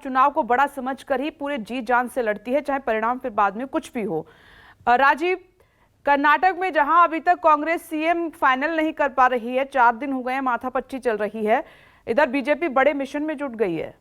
चुनाव को बड़ा समझकर ही पूरे जी जान से लड़ती है, चाहे परिणाम फिर बाद में कुछ भी हो। राजीव, कर्नाटक में जहां अभी तक कांग्रेस सीएम फाइनल नहीं कर पा रही है, 4 दिन हो गए हैं, माथापच्ची चल रही है, इधर बीजेपी बड़े मिशन में जुट गई है।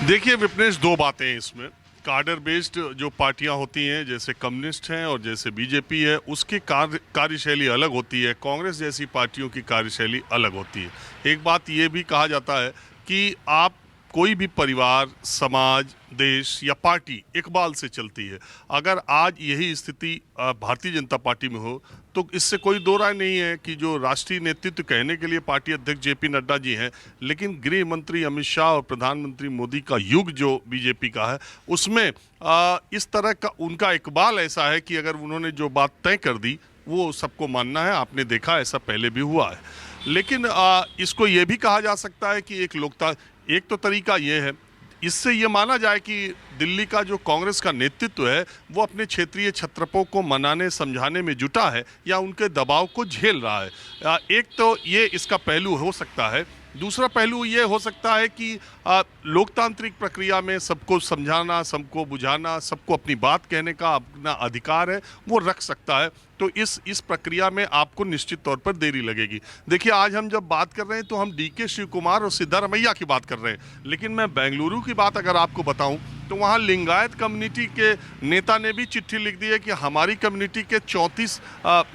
देखिए विपनेश, दो बातें हैं इसमें। कार्डर बेस्ड जो पार्टियां होती हैं, जैसे कम्युनिस्ट हैं और जैसे बीजेपी है, उसकी कार्यशैली अलग होती है। कांग्रेस जैसी पार्टियों की कार्यशैली अलग होती है। एक बात ये भी कहा जाता है कि आप कोई भी परिवार, समाज, देश या पार्टी इकबाल से चलती है। अगर आज यही स्थिति भारतीय जनता पार्टी में हो तो इससे कोई दो राय नहीं है कि जो राष्ट्रीय नेतृत्व कहने के लिए पार्टी अध्यक्ष जेपी नड्डा जी हैं, लेकिन गृह मंत्री अमित शाह और प्रधानमंत्री मोदी का युग जो बीजेपी का है, उसमें इस तरह का उनका इकबाल ऐसा है कि अगर उन्होंने जो बात तय कर दी वो सबको मानना है। आपने देखा ऐसा पहले भी हुआ है। लेकिन इसको ये भी कहा जा सकता है कि एक तो तरीका ये है, इससे ये माना जाए कि दिल्ली का जो कांग्रेस का नेतृत्व है वो अपने क्षेत्रीय छत्रपों को मनाने समझाने में जुटा है या उनके दबाव को झेल रहा है। एक तो ये इसका पहलू हो सकता है। दूसरा पहलू ये हो सकता है कि लोकतांत्रिक प्रक्रिया में सबको समझाना, सबको बुझाना, सबको अपनी बात कहने का अपना अधिकार है, वो रख सकता है। तो इस प्रक्रिया में आपको निश्चित तौर पर देरी लगेगी। देखिए, आज हम जब बात कर रहे हैं तो हम डीके शिव कुमार और सिद्धारमैया की बात कर रहे हैं, लेकिन मैं बेंगलुरु की बात अगर आपको बताऊं तो वहाँ लिंगायत कम्युनिटी के नेता ने भी चिट्ठी लिख दी है कि हमारी कम्युनिटी के 34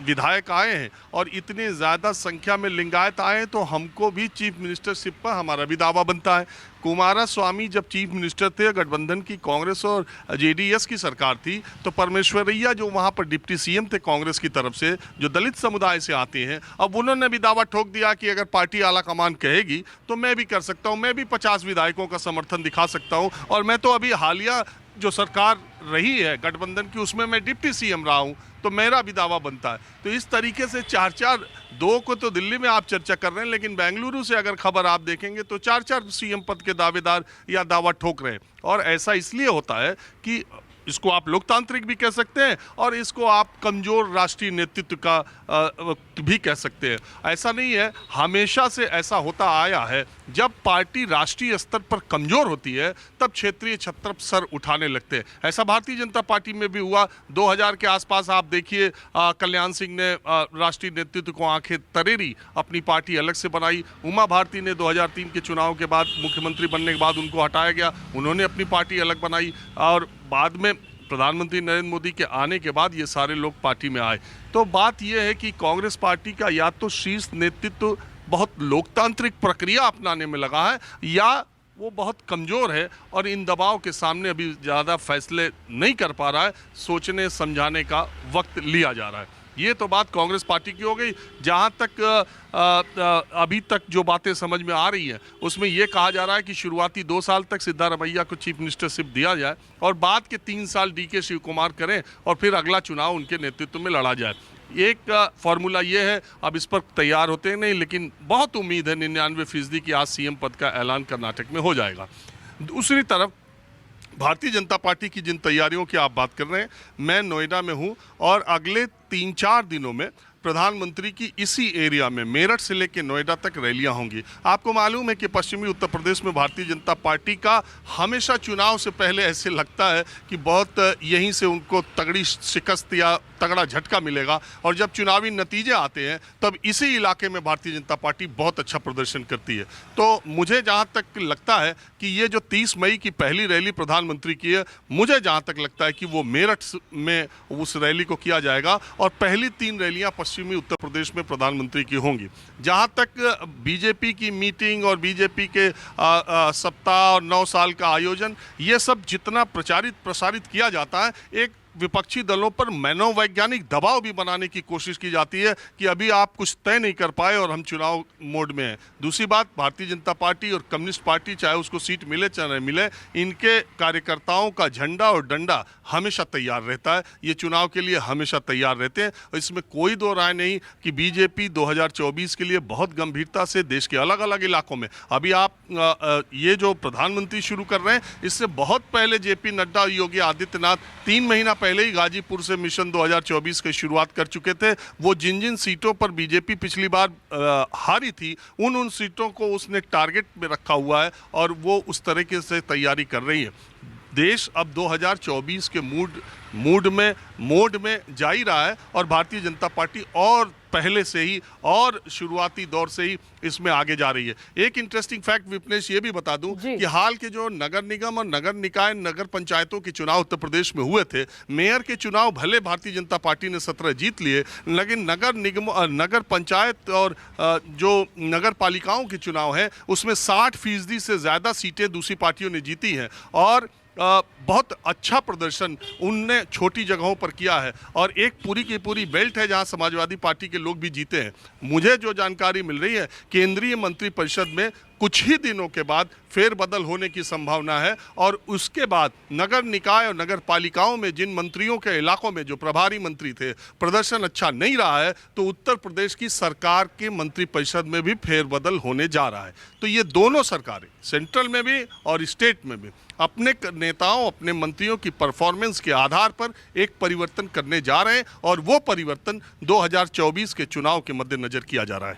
विधायक आए हैं और इतनी ज़्यादा संख्या में लिंगायत आए हैं तो हमको भी चीफ मिनिस्टरशिप पर हमारा भी दावा बनता है। कुमारस्वामी जब चीफ मिनिस्टर थे, गठबंधन की कांग्रेस और जेडीएस की सरकार थी, तो परमेश्वरैया जो वहाँ पर डिप्टी सीएम थे कांग्रेस की तरफ से, जो दलित समुदाय से आते हैं, अब उन्होंने भी दावा ठोक दिया कि अगर पार्टी आला कमान कहेगी तो मैं भी कर सकता हूँ, मैं भी 50 विधायकों का समर्थन दिखा सकता हूँ। और मैं तो अभी हालिया जो सरकार रही है गठबंधन की, उसमें मैं डिप्टी सीएम रहा हूँ, तो मेरा भी दावा बनता है। तो इस तरीके से 4-4, 2 को तो दिल्ली में आप चर्चा कर रहे हैं, लेकिन बेंगलुरु से अगर खबर आप देखेंगे तो 4-4 सीएम पद के दावेदार या दावा ठोक रहे हैं। और ऐसा इसलिए होता है कि इसको आप लोकतांत्रिक भी कह सकते हैं और इसको आप कमजोर राष्ट्रीय नेतृत्व का भी कह सकते हैं। ऐसा नहीं है, हमेशा से ऐसा होता आया है, जब पार्टी राष्ट्रीय स्तर पर कमजोर होती है तब क्षेत्रीय छत्र सर उठाने लगते हैं। ऐसा भारतीय जनता पार्टी में भी हुआ। 2000 के आसपास आप देखिए, कल्याण सिंह ने राष्ट्रीय नेतृत्व को आंखें तरेरी, अपनी पार्टी अलग से बनाई। उमा भारती ने 2003 के चुनाव के बाद, मुख्यमंत्री बनने के बाद उनको हटाया गया, उन्होंने अपनी पार्टी अलग बनाई और बाद में प्रधानमंत्री नरेंद्र मोदी के आने के बाद ये सारे लोग पार्टी में आए। तो बात यह है कि कांग्रेस पार्टी का या तो शीर्ष नेतृत्व बहुत लोकतांत्रिक प्रक्रिया अपनाने में लगा है या वो बहुत कमज़ोर है और इन दबाव के सामने अभी ज़्यादा फैसले नहीं कर पा रहा है। सोचने समझाने का वक्त लिया जा रहा है। ये तो बात कांग्रेस पार्टी की हो गई। जहाँ तक अभी तक जो बातें समझ में आ रही हैं उसमें ये कहा जा रहा है कि शुरुआती 2 साल तक सिद्धारमैया को चीफ मिनिस्टरशिप दिया जाए और बाद के 3 साल डीके शिव कुमार करें और फिर अगला चुनाव उनके नेतृत्व में लड़ा जाए। एक फार्मूला ये है, अब इस पर तैयार होते हैं नहीं, लेकिन बहुत उम्मीद है 99% की आज सीएम पद का ऐलान कर्नाटक में हो जाएगा। दूसरी तरफ भारतीय जनता पार्टी की जिन तैयारियों की आप बात कर रहे हैं, मैं नोएडा में हूं और अगले 3-4 दिनों में प्रधानमंत्री की इसी एरिया में, मेरठ से लेकर नोएडा तक रैलियां होंगी। आपको मालूम है कि पश्चिमी उत्तर प्रदेश में भारतीय जनता पार्टी का हमेशा चुनाव से पहले ऐसे लगता है कि बहुत यहीं से उनको तगड़ी शिकस्त या तगड़ा झटका मिलेगा और जब चुनावी नतीजे आते हैं तब इसी इलाके में भारतीय जनता पार्टी बहुत अच्छा प्रदर्शन करती है। तो मुझे जहाँ तक लगता है कि ये जो 30 मई की पहली रैली प्रधानमंत्री की है, मुझे जहाँ तक लगता है कि वो मेरठ में उस रैली को किया जाएगा और पहली 3 रैलियाँ पश्चिमी उत्तर प्रदेश में प्रधानमंत्री की होंगी। जहाँ तक बीजेपी की मीटिंग और बीजेपी के सप्ताह और 9 साल का आयोजन, ये सब जितना प्रसारित किया जाता है, एक विपक्षी दलों पर मनोवैज्ञानिक दबाव भी बनाने की कोशिश की जाती है कि अभी आप कुछ तय नहीं कर पाए और हम चुनाव मोड में हैं। दूसरी बात, भारतीय जनता पार्टी और कम्युनिस्ट पार्टी, चाहे उसको सीट मिले चाहे नहीं मिले, इनके कार्यकर्ताओं का झंडा और डंडा हमेशा तैयार रहता है। ये चुनाव के लिए हमेशा तैयार रहते हैं और इसमें कोई दो राय नहीं कि बीजेपी 2024 के लिए बहुत गंभीरता से देश के अलग अलग इलाकों में, अभी आप ये जो प्रधानमंत्री शुरू कर रहे हैं, इससे बहुत पहले जेपी नड्डा और योगी आदित्यनाथ 3 महीना पहले ही गाजीपुर से मिशन 2024 की शुरुआत कर चुके थे। वो जिन जिन सीटों पर बीजेपी पिछली बार हारी थी, उन सीटों को उसने टारगेट में रखा हुआ है और वो उस तरीके से तैयारी कर रही है। देश अब 2024 के मोड में जा ही रहा है और भारतीय जनता पार्टी और पहले से ही और शुरुआती दौर से ही इसमें आगे जा रही है। एक इंटरेस्टिंग फैक्ट विपनेश ये भी बता दूं कि हाल के जो नगर निगम और नगर निकाय, नगर पंचायतों के चुनाव उत्तर प्रदेश में हुए थे, मेयर के चुनाव भले भारतीय जनता पार्टी ने 17 जीत लिए, लेकिन नगर निगम, नगर पंचायत और जो नगर पालिकाओं के चुनाव है उसमें 60% से ज़्यादा सीटें दूसरी पार्टियों ने जीती हैं और बहुत अच्छा प्रदर्शन उनने छोटी जगहों पर किया है और एक पूरी की पूरी बेल्ट है जहां समाजवादी पार्टी के लोग भी जीते हैं। मुझे जो जानकारी मिल रही है, केंद्रीय मंत्रिपरिषद में कुछ ही दिनों के बाद फेरबदल होने की संभावना है और उसके बाद नगर निकाय और नगर पालिकाओं में जिन मंत्रियों के इलाकों में जो प्रभारी मंत्री थे प्रदर्शन अच्छा नहीं रहा है, तो उत्तर प्रदेश की सरकार के मंत्रिपरिषद में भी फेरबदल होने जा रहा है। तो ये दोनों सरकारें, सेंट्रल में भी और स्टेट में भी, अपने नेताओं, अपने मंत्रियों की परफॉर्मेंस के आधार पर एक परिवर्तन करने जा रहे हैं और वो परिवर्तन 2024 के चुनाव के मद्देनजर किया जा रहा है।